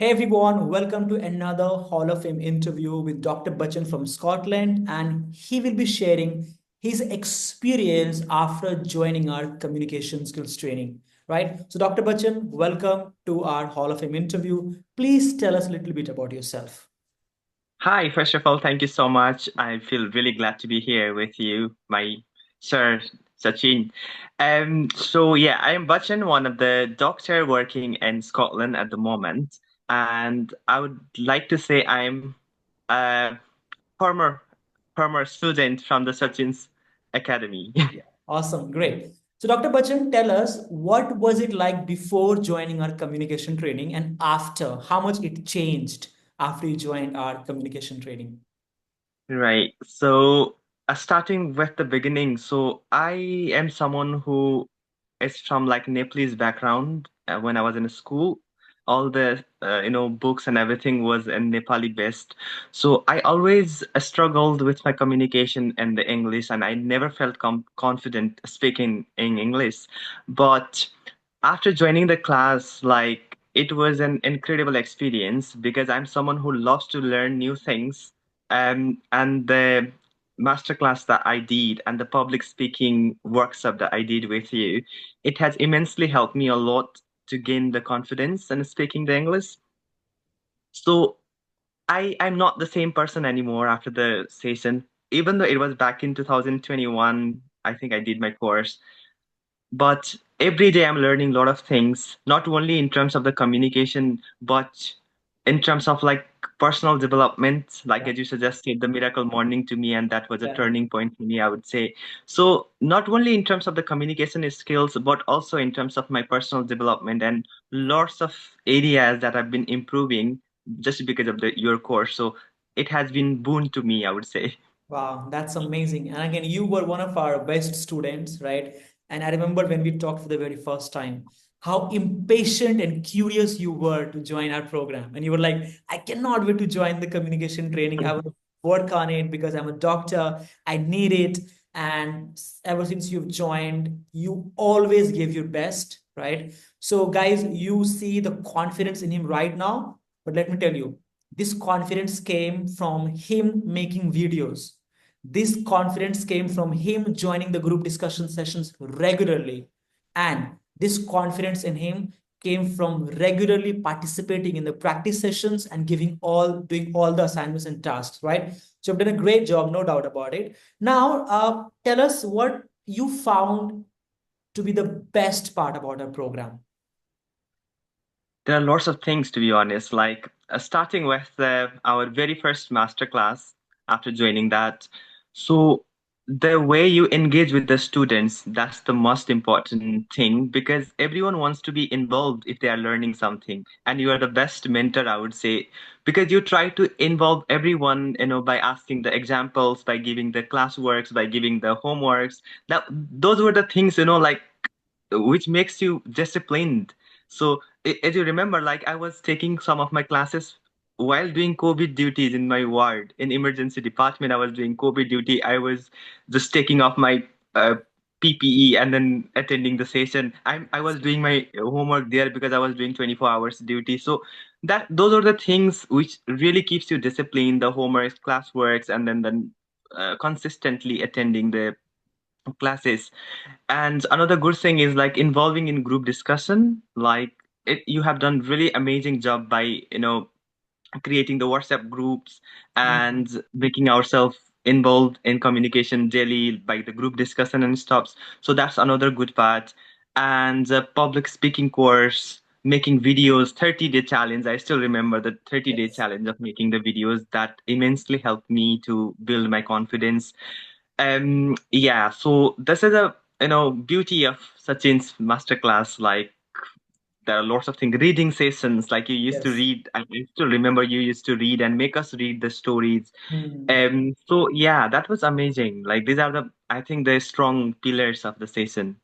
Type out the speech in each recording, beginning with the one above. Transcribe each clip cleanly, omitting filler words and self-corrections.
Hey everyone, welcome to another Hall of Fame interview with Dr. Bachan from Scotland, and he will be sharing his experience after joining our communication skills training. Right? So, Dr. Bachan, welcome to our Hall of Fame interview. Please tell us a little bit about yourself. Hi, first of all, thank you so much. I feel really glad to be here with you, my sir Sachin. So I am Bachan, one of the doctor working in Scotland at the moment, and I would like to say I'm a former former student from the Sachin's Academy. Awesome, great. So, Dr. Bachan, tell us what was it like before joining our communication training and after? How much it changed after you joined our communication training? Right. Starting with the beginning, so I am someone who is from like Nepalese background. When I was in school, all the books and everything was in Nepali based. So I always struggled with my communication in the English, and I never felt confident speaking in English. But after joining the class, like it was an incredible experience because I'm someone who loves to learn new things. And the masterclass that I did and the public speaking workshop that I did with you, it has immensely helped me a lot to gain the confidence in speaking the English. So I'm not the same person anymore after the session. Even though it was back in 2021, I think I did my course. But every day I'm learning a lot of things, not only in terms of the communication, but in terms of like personal development. Like Yeah. as you suggested, the miracle morning to me, and that was a Yeah. turning point for me, I would say. So not only in terms of the communication skills, but also in terms of my personal development and lots of areas that I've been improving just because of the your course. So it has been boon to me, I would say. Wow, that's amazing. And again, you were one of our best students, right? And I remember when we talked for the very first time, how impatient and curious you were to join our program. And you were like, I cannot wait to join the communication training. I will work on it because I'm a doctor. I need it. And ever since you've joined, you always give your best, right? So, guys, you see the confidence in him right now. But let me tell you, this confidence came from him making videos. This confidence came from him joining the group discussion sessions regularly. And this confidence in him came from regularly participating in the practice sessions and doing all the assignments and tasks, right? So you've done a great job, no doubt about it. Now, tell us what you found to be the best part about our program. There are lots of things, to be honest, like starting with our very first masterclass after joining that. So, the way you engage with the students, that's the most important thing because everyone wants to be involved if they are learning something. And you are the best mentor, I would say, because you try to involve everyone, by asking the examples, by giving the classworks, by giving the homeworks. Those were the things, like which makes you disciplined. So as you remember, like I was taking some of my classes while doing COVID duties in my ward in emergency department. I was doing COVID duty. I was just taking off my uh, PPE and then attending the session. I was doing my homework there because I was doing 24 hours duty. So that those are the things which really keeps you disciplined. The homework, classworks, and then consistently attending the classes. And another good thing is like involving in group discussion. Like you have done really amazing job by creating the WhatsApp groups Mhm. and making ourselves involved in communication daily by the group discussion and stuff. So that's another good part. And the public speaking course, making videos, 30-day challenge. I still remember the 30-day Yes. challenge of making the videos that immensely helped me to build my confidence. Yeah, so this is a beauty of Sachin's masterclass. Like there are lots of things, reading sessions. Like you used to Yes. read. I still remember you used to read and make us read the stories. Hmm. So yeah, that was amazing. Like these are I think the strong pillars of the session.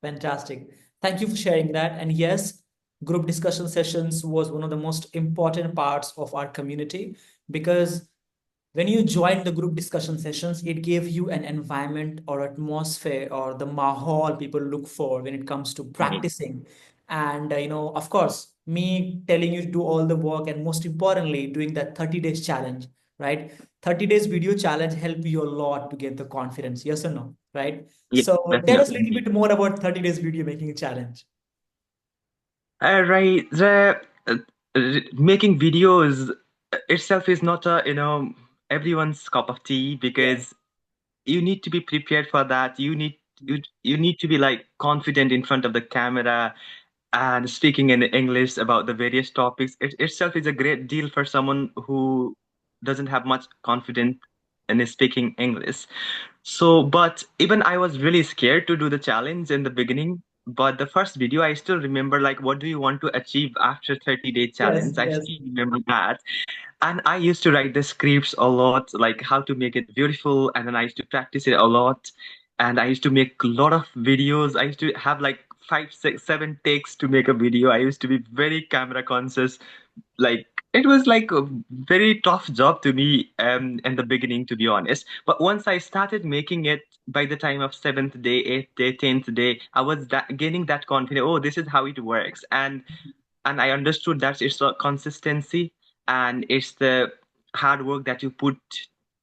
Fantastic. Thank you for sharing that. And yes, group discussion sessions was one of the most important parts of our community because when you join the group discussion sessions, it gave you an environment or atmosphere or the mahal people look for when it comes to Right. practicing. And, of course, me telling you to do all the work, and most importantly, doing that 30 days challenge, right? 30 days video challenge help you a lot to get the confidence. Yes or no? Right? Yeah, So tell us a little definitely. bit more about 30 days video making challenge. Right. Making videos itself is not a, everyone's cup of tea Yes. because you need to be prepared for that. You need to be like confident in front of the camera and speaking in English about the various topics. It itself is a great deal for someone who doesn't have much confidence in speaking English. So, but even I was really scared to do the challenge in the beginning. But the first video, I still remember like, what do you want to achieve after 30-day Yes, challenge? I yes. still remember that. And I used to write the scripts a lot, like how to make it beautiful. And then I used to practice it a lot. And I used to make a lot of videos. I used to have like five, six, seven takes to make a video. I used to be very camera conscious. Like it was like a very tough job to me in the beginning, to be honest. But once I started making it, by the time of seventh day, eighth day, 10th day, I was gaining that confidence. Oh, this is how it works. And I understood that it's a consistency and it's the hard work that you put,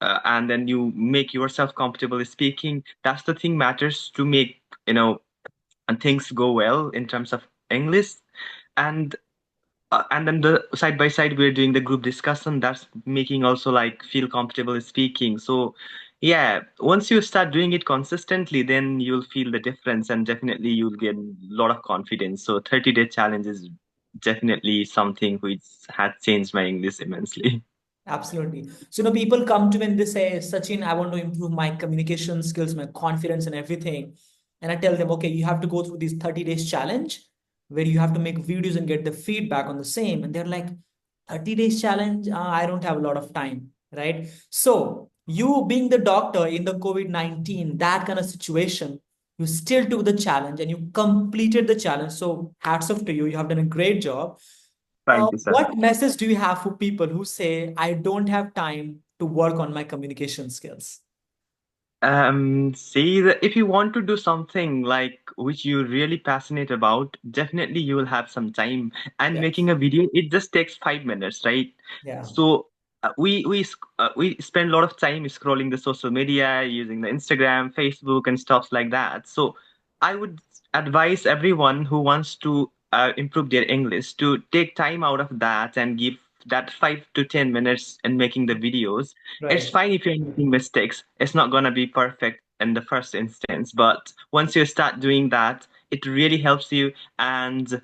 and then you make yourself comfortable speaking. That's the thing matters to make, and things go well in terms of English. And and then the side by side we're doing the group discussion that's making also like feel comfortable speaking. So yeah, once you start doing it consistently, then you'll feel the difference and definitely you'll get a lot of confidence. So 30-day challenge is definitely something which has changed my English immensely. Absolutely. So, people come to me and they say, Sachin, I want to improve my communication skills, my confidence, and everything. And I tell them, okay, you have to go through this 30 days challenge where you have to make videos and get the feedback on the same. And they're like, 30 days challenge? I don't have a lot of time, right? So, you being the doctor in the COVID-19, that kind of situation, you still took the challenge and you completed the challenge. So, hats off to you. You have done a great job. Thank you, sir. What message do you have for people who say, I don't have time to work on my communication skills? See, if you want to do something like which you're really passionate about, definitely you will have some time. And Yes. making a video, it just takes 5 minutes, right? Yeah. So we spend a lot of time scrolling the social media, using the Instagram, Facebook, and stuff like that. So I would advise everyone who wants to improve their English to take time out of that and give that 5 to 10 minutes in making the videos. It's Right. fine if you're making mistakes. It's not gonna be perfect in the first instance, but once you start doing that, it really helps you and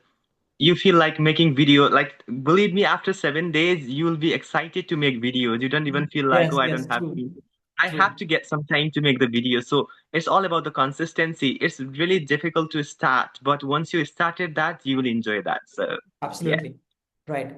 you feel like making video. Like believe me, after 7 days, you will be excited to make videos. You don't even feel like, Yes, oh, I yes, don't have true, to. I have true. to get some time to make the video. So it's all about the consistency. It's really difficult to start, but once you started that, you will enjoy that. So yeah. Absolutely. Right.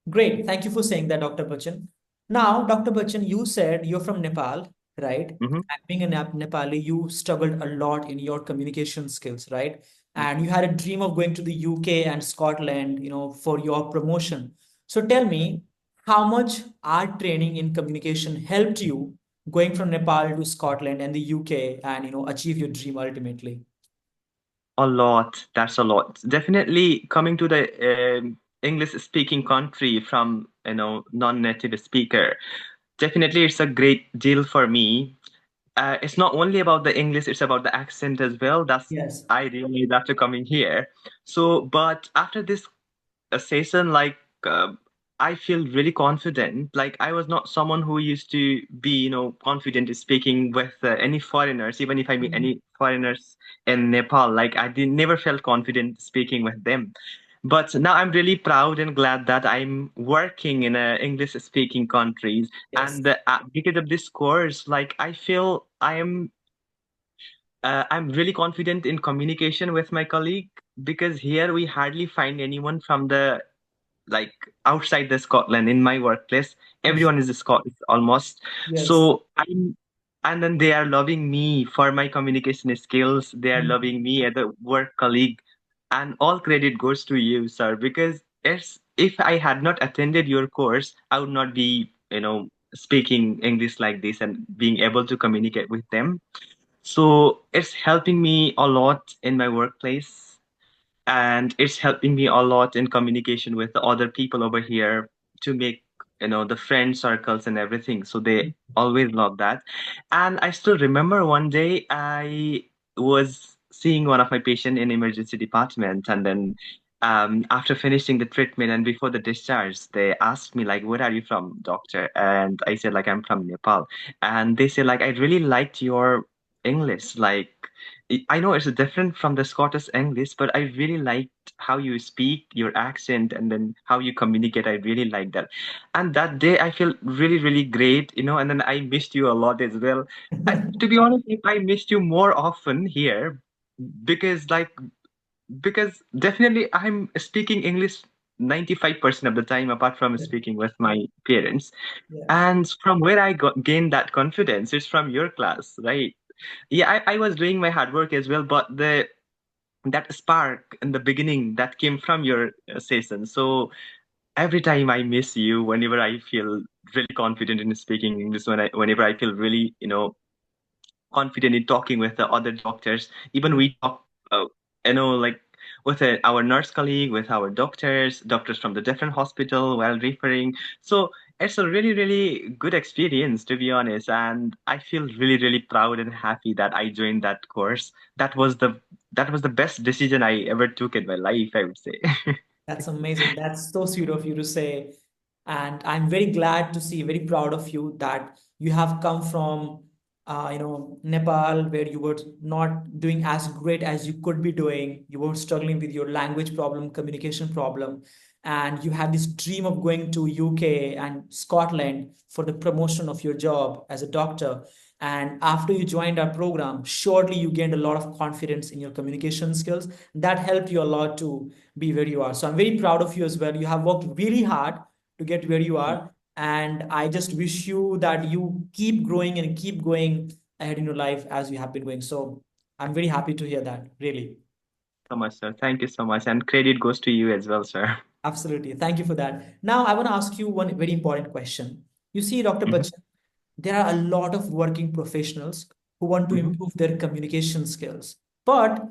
Great. Thank you for saying that, Dr. Bachchan. Now, Dr. Bachchan, you said you're from Nepal, right? Hmm. And being a Nepali, you struggled a lot in your communication skills, right? And you had a dream of going to the UK and Scotland, for your promotion. So tell me, how much art training in communication helped you going from Nepal to Scotland and the UK and, achieve your dream ultimately? A lot. That's a lot. Definitely coming to the English speaking country from non-native speaker. Definitely, it's a great deal for me. It's not only about the English; it's about the accent as well. That's Yes. I realized after coming here. So, but after this a session, like I feel really confident. Like I was not someone who used to be, confident speaking with any foreigners, even if I meet Mhm. any foreigners in Nepal. Like I did never felt confident speaking with them. But now I'm really proud and glad that I'm working in a English speaking countries, Yes. and because of this course, like I feel I'm really confident in communication with my colleague because here we hardly find anyone from the like outside the Scotland in my workplace. Mhm. Everyone is a Scottish almost. Yes. So I'm and then they are loving me for my communication skills. They are Mhm. loving me as a work colleague. And all credit goes to you, sir, because if I had not attended your course, I would not be, speaking English like this and being able to communicate with them. So it's helping me a lot in my workplace. and it's helping me a lot in communication with the other people over here to make the friend circles and everything, so they always love that. And I still remember one day I was seeing one of my patient in emergency department, and then after finishing the treatment and before the discharge, they asked me like, where are you from, doctor? And I said like, I'm from Nepal. And they said like, I really liked your English, like I know it's different from the Scottish English, but I really liked how you speak, your accent, and then how you communicate. I really like that. And that day, I feel really, really great, and then I missed you a lot as well. To be honest, I missed you more often here because, because definitely I'm speaking English 95% of the time, apart from Yeah. speaking with my parents. Yeah. And from where I gained that confidence is from your class, right? Yeah, I was doing my hard work as well, but the that spark in the beginning that came from your session. So every time I miss you, whenever I feel really confident in speaking English, whenever I feel really confident in talking with the other doctors, even Mm. we talk, like with our nurse colleague, with our doctors from the different hospital while referring. So it's a really, really good experience, to be honest. And I feel really, really proud and happy that I joined that course. That was the best decision I ever took in my life, I would say. That's amazing. That's so sweet of you to say. And I'm very glad to see, very proud of you that you have come from, Nepal, where you were not doing as great as you could be doing. You were struggling with your language problem, communication problem, and you had this dream of going to UK and Scotland for the promotion of your job as a doctor. And after you joined our program, surely you gained a lot of confidence in your communication skills. That helped you a lot to be where you are. So I'm very proud of you as well. You have worked really hard to get where you are. And I just wish you that you keep growing and keep going ahead in your life as you have been going. So I'm very happy to hear that, really. So much, sir. Thank you so much. And credit goes to you as well, sir. Absolutely. Thank you for that. Now, I want to ask you one very important question. You see, Dr. Hmm. Bachan, there are a lot of working professionals who want to Hmm. improve their communication skills, but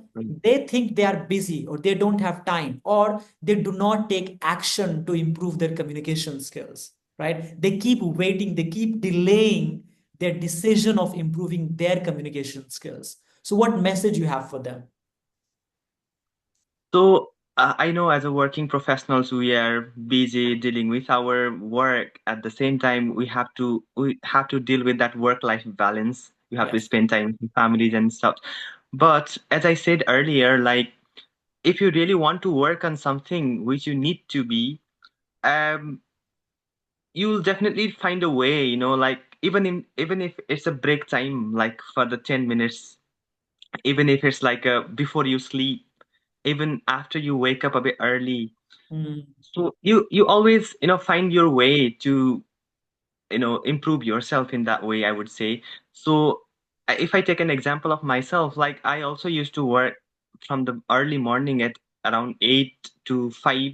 they think they are busy or they don't have time or they do not take action to improve their communication skills, right? They keep waiting, they keep delaying their decision of improving their communication skills. So, what message you have for them? So I know as a working professionals, we are busy dealing with our work. At the same time, we have to deal with that work-life balance. We have to Yes. spend time with families and stuff. But as I said earlier, like if you really want to work on something which you need to be, um, you'll definitely find a way. Like even if it's a break time, like for the 10 minutes, even if it's like before you sleep, even after you wake up a bit early. Mm, So you always find your way to improve yourself in that way, I would say. So if I take an example of myself, like I also used to work from the early morning at around 8 to 5,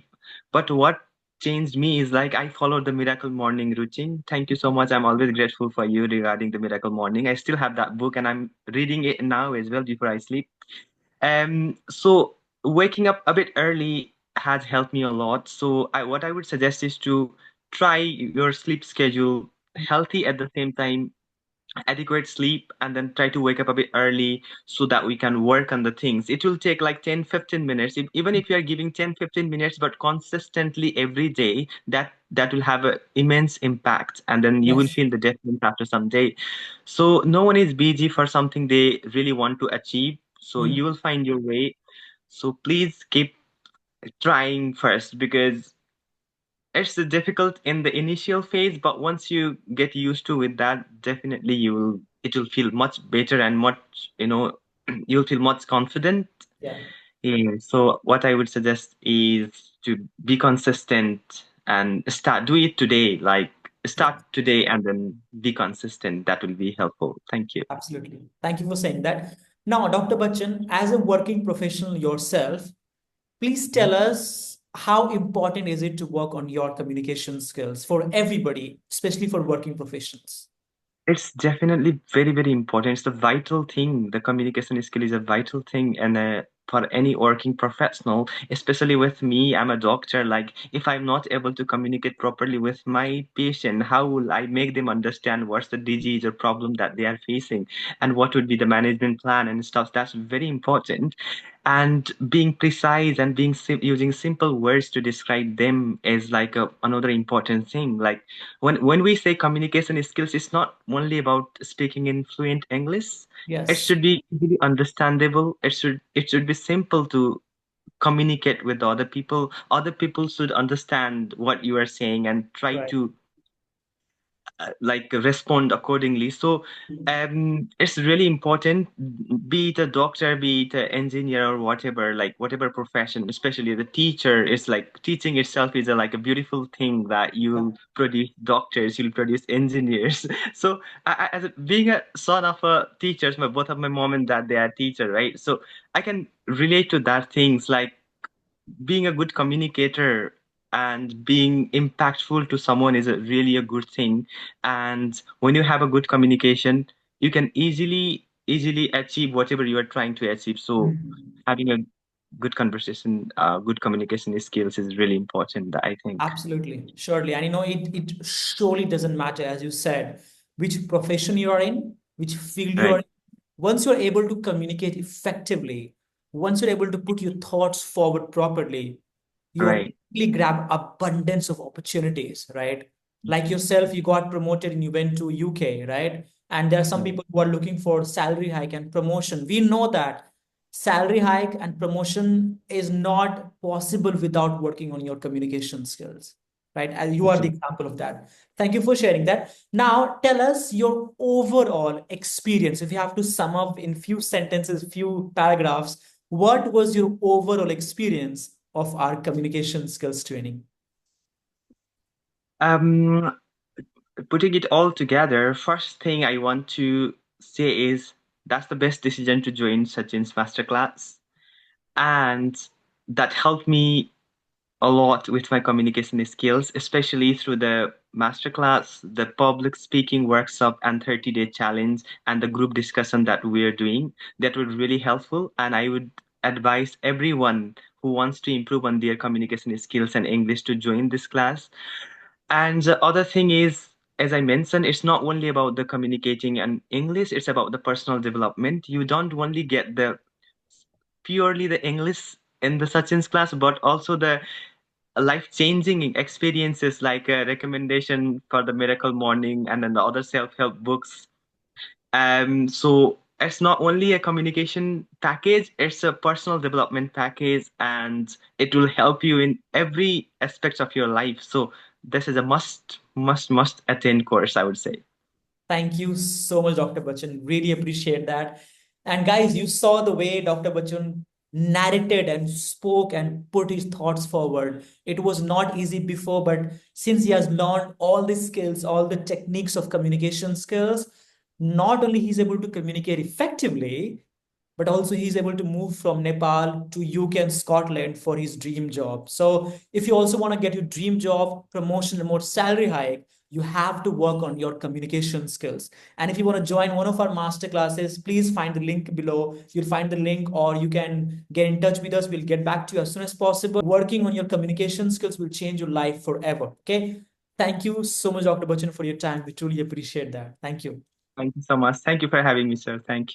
but what changed me is like I followed the miracle morning routine. Thank you so much. I'm always grateful for you regarding the miracle morning. I still have that book and I'm reading it now as well before I sleep. So waking up a bit early has helped me a lot. So what I would suggest is to try your sleep schedule healthy at the same time, adequate sleep, and then try to wake up a bit early so that we can work on the things. It will take like 10-15 minutes. Even if you are giving 10-15 minutes, but consistently every day, that will have an immense impact, and then you will yes. feel the difference after some day. So no one is busy for something they really want to achieve. So Mm, you will find your way. So please keep trying first because it's difficult in the initial phase, but once you get used to with that, definitely it will feel much better and much, you'll feel much confident. yeah. Yeah. So what I would suggest is to be consistent and do it today, like Yeah. start today and then be consistent. That will be helpful. Thank you. Absolutely. Thank you for saying that. Now, Dr. Bachchan, as a working professional yourself, please tell us how important is it to work on your communication skills for everybody, especially for working professionals? It's definitely very, very important. It's a vital thing. The communication skill is a vital thing, and for any working professional, especially with me. I'm a doctor. Like, if I'm not able to communicate properly with my patient, how will I make them understand what's the disease or problem that they are facing, and what would be the management plan and stuff? That's very important. And being precise and using simple words to describe them is like another important thing. Like, when we say communication skills, it's not only about speaking in fluent English. It Yes. should be easily understandable. It should be simple to communicate with other people. Other people should understand what you are saying and try Right. to like respond accordingly. So it's really important, be it a doctor, be it an engineer or whatever, like whatever profession, especially the teacher. Is like teaching itself is like a beautiful thing that Yeah. you'll produce doctors, you'll produce engineers. So being a son of a teacher, both of my mom and dad, they are teacher, right? So I can relate to that things, like being a good communicator and being impactful to someone is really a good thing. And when you have a good communication, you can easily achieve whatever you are trying to achieve. So Mhm. having a good conversation, good communication skills is really important, I think. Absolutely, surely. And it surely doesn't matter, as you said, which profession you are in, which field you are Right, in. Once you're able to communicate effectively, once you're able to put your thoughts forward properly, you right. automatically grab abundance of opportunities, right? Like yourself, you got promoted and you went to UK, right? And there are some Right. people who are looking for salary hike and promotion. We know that salary hike and promotion is not possible without working on your communication skills, right? And you are the Absolutely. example of that. Thank you for sharing that. Now tell us your overall experience. If you have to sum up in few sentences, few paragraphs, what was your overall experience of our communication skills training? Um, Putting it all together, first thing I want to say is that's the best decision to join Sachin's masterclass. And that helped me a lot with my communication skills, especially through the masterclass, the public speaking workshop, and 30-day challenge, and the group discussion that we're doing. That was really helpful. And I would advise everyone who wants to improve on their communication skills and English to join this class. And the other thing is, as I mentioned, it's not only about the communicating and English, it's about the personal development. You don't only get the purely the English in the Sachin's class, but also the life-changing experiences like a recommendation for the Miracle Morning and then the other self-help books. So it's not only a communication package, it's a personal development package, and it will help you in every aspect of your life. So this is a must attend course, I would say. Thank you so much, Dr. Bachchan. Really appreciate that. And guys, you saw the way Dr. Bachchan narrated and spoke and put his thoughts forward. It was not easy before, but since he has learned all the skills, all the techniques of communication skills, not only he's able to communicate effectively, but also he's able to move from Nepal to UK and Scotland for his dream job. So if you also want to get your dream job, promotion, and more salary hike, you have to work on your communication skills. And if you want to join one of our master classes, please find the link below. You'll find the link, or you can get in touch with us. We'll get back to you as soon as possible. Working on your communication skills will change your life forever. Okay. Thank you so much, Dr. Bachchan, for your time. We truly appreciate that. Thank you. Thank you so much. Thank you for having me, sir. Thank you.